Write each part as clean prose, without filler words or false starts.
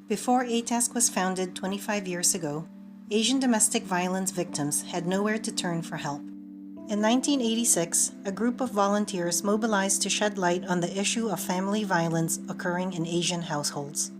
Before ATASK was founded 25 years ago, Asian domestic violence victims had nowhere to turn for help. In 1986, a group of volunteers mobilized to shed light on the issue of family violence occurring in Asian households.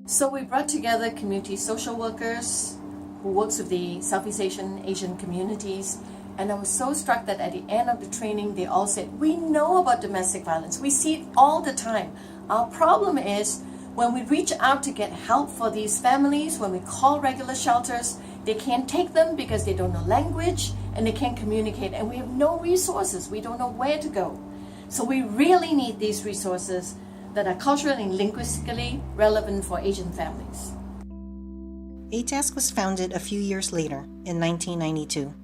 So we brought together community social workers who works with the Southeast Asian communities, and I was so struck that at the end of the training they all said, we know about domestic violence, we see it all the time. Our problem is when we reach out to get help for these families, when we call regular shelters, they can't take them because they don't know language and they can't communicate, and we have no resources, we don't know where to go. So we really need these resources that are culturally and linguistically relevant for Asian families. ATASK was founded a few years later, in 1992.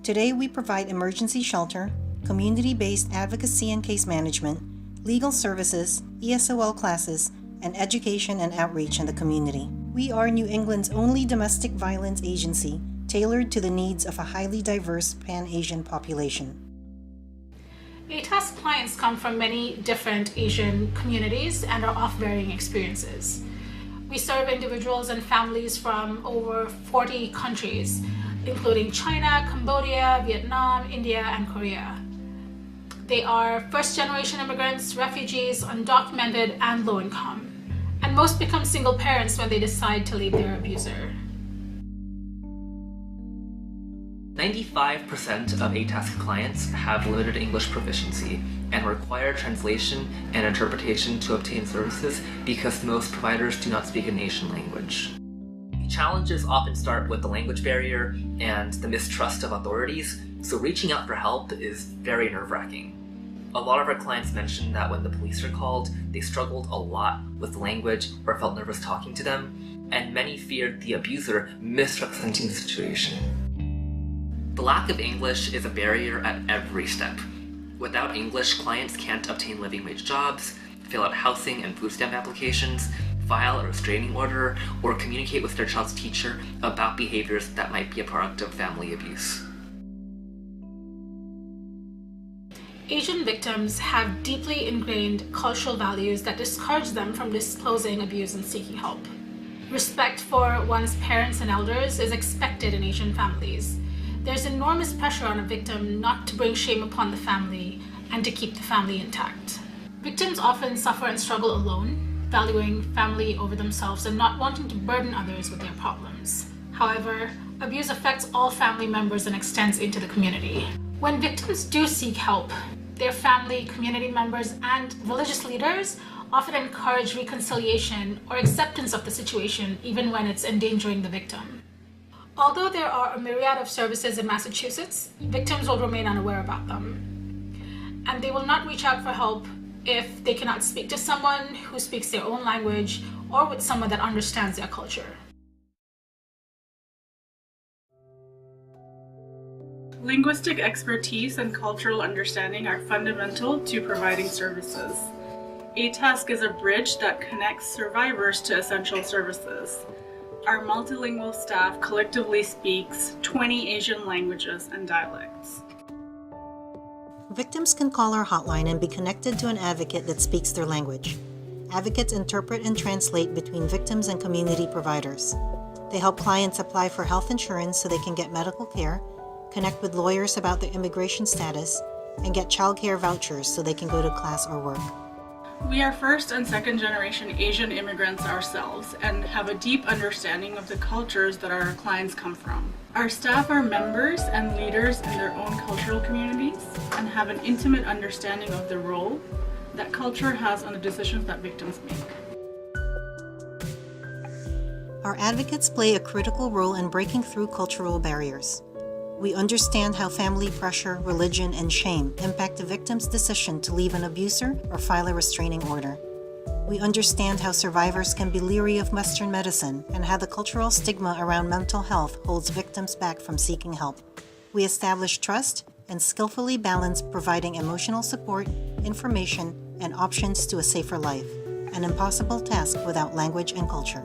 Today we provide emergency shelter, community-based advocacy and case management, legal services, ESOL classes, and education and outreach in the community. We are New England's only domestic violence agency tailored to the needs of a highly diverse Pan-Asian population. ATASK clients come from many different Asian communities and are of varying experiences. We serve individuals and families from over 40 countries, including China, Cambodia, Vietnam, India, and Korea. They are first-generation immigrants, refugees, undocumented, and low-income. And most become single parents when they decide to leave their abuser. 95% of ATASK clients have limited English proficiency and require translation and interpretation to obtain services because most providers do not speak an Asian language. The challenges often start with the language barrier and the mistrust of authorities, so reaching out for help is very nerve-wracking. A lot of our clients mentioned that when the police are called, they struggled a lot with language or felt nervous talking to them, and many feared the abuser misrepresenting the situation. The lack of English is a barrier at every step. Without English, clients can't obtain living wage jobs, fill out housing and food stamp applications, file a restraining order, or communicate with their child's teacher about behaviors that might be a product of family abuse. Asian victims have deeply ingrained cultural values that discourage them from disclosing abuse and seeking help. Respect for one's parents and elders is expected in Asian families. There's enormous pressure on a victim not to bring shame upon the family and to keep the family intact. Victims often suffer and struggle alone, valuing family over themselves and not wanting to burden others with their problems. However, abuse affects all family members and extends into the community. When victims do seek help, their family, community members, and religious leaders often encourage reconciliation or acceptance of the situation, even when it's endangering the victim. Although there are a myriad of services in Massachusetts, victims will remain unaware about them. And they will not reach out for help if they cannot speak to someone who speaks their own language or with someone that understands their culture. Linguistic expertise and cultural understanding are fundamental to providing services. ATASK is a bridge that connects survivors to essential services. Our multilingual staff collectively speaks 20 Asian languages and dialects. Victims can call our hotline and be connected to an advocate that speaks their language. Advocates interpret and translate between victims and community providers. They help clients apply for health insurance so they can get medical care, connect with lawyers about their immigration status, and get childcare vouchers so they can go to class or work. We are first and second generation Asian immigrants ourselves and have a deep understanding of the cultures that our clients come from. Our staff are members and leaders in their own cultural communities and have an intimate understanding of the role that culture has on the decisions that victims make. Our advocates play a critical role in breaking through cultural barriers. We understand how family pressure, religion, and shame impact a victim's decision to leave an abuser or file a restraining order. We understand how survivors can be leery of Western medicine and how the cultural stigma around mental health holds victims back from seeking help. We establish trust and skillfully balance providing emotional support, information, and options to a safer life, an impossible task without language and culture.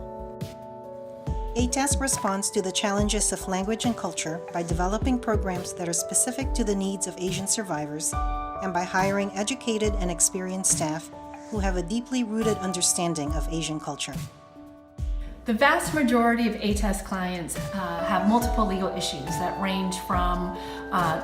ATASK responds to the challenges of language and culture by developing programs that are specific to the needs of Asian survivors and by hiring educated and experienced staff who have a deeply rooted understanding of Asian culture. The vast majority of ATASK clients have multiple legal issues that range from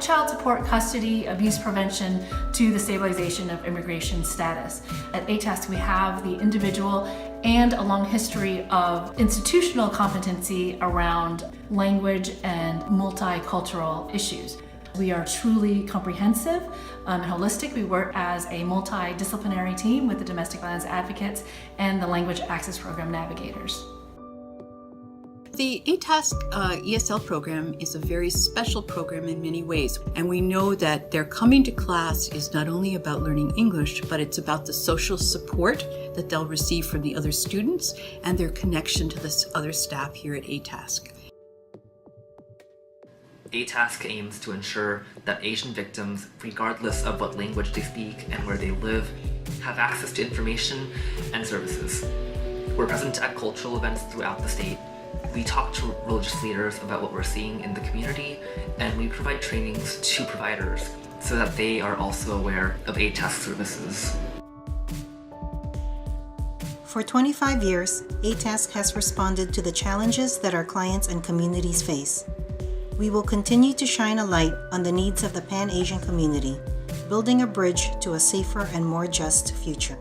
child support, custody, abuse prevention, to the stabilization of immigration status. At ATASK, we have the individual and a long history of institutional competency around language and multicultural issues. We are truly comprehensive and holistic. We work as a multidisciplinary team with the domestic violence advocates and the language access program navigators. The ATASK ESL program is a very special program in many ways, and we know that their coming to class is not only about learning English, but it's about the social support that they'll receive from the other students and their connection to the other staff here at ATASK. ATASK aims to ensure that Asian victims, regardless of what language they speak and where they live, have access to information and services. We're present at cultural events throughout the state. We talk to religious leaders about what we're seeing in the community, and we provide trainings to providers so that they are also aware of ATASK services. For 25 years, ATASK has responded to the challenges that our clients and communities face. We will continue to shine a light on the needs of the Pan-Asian community, building a bridge to a safer and more just future.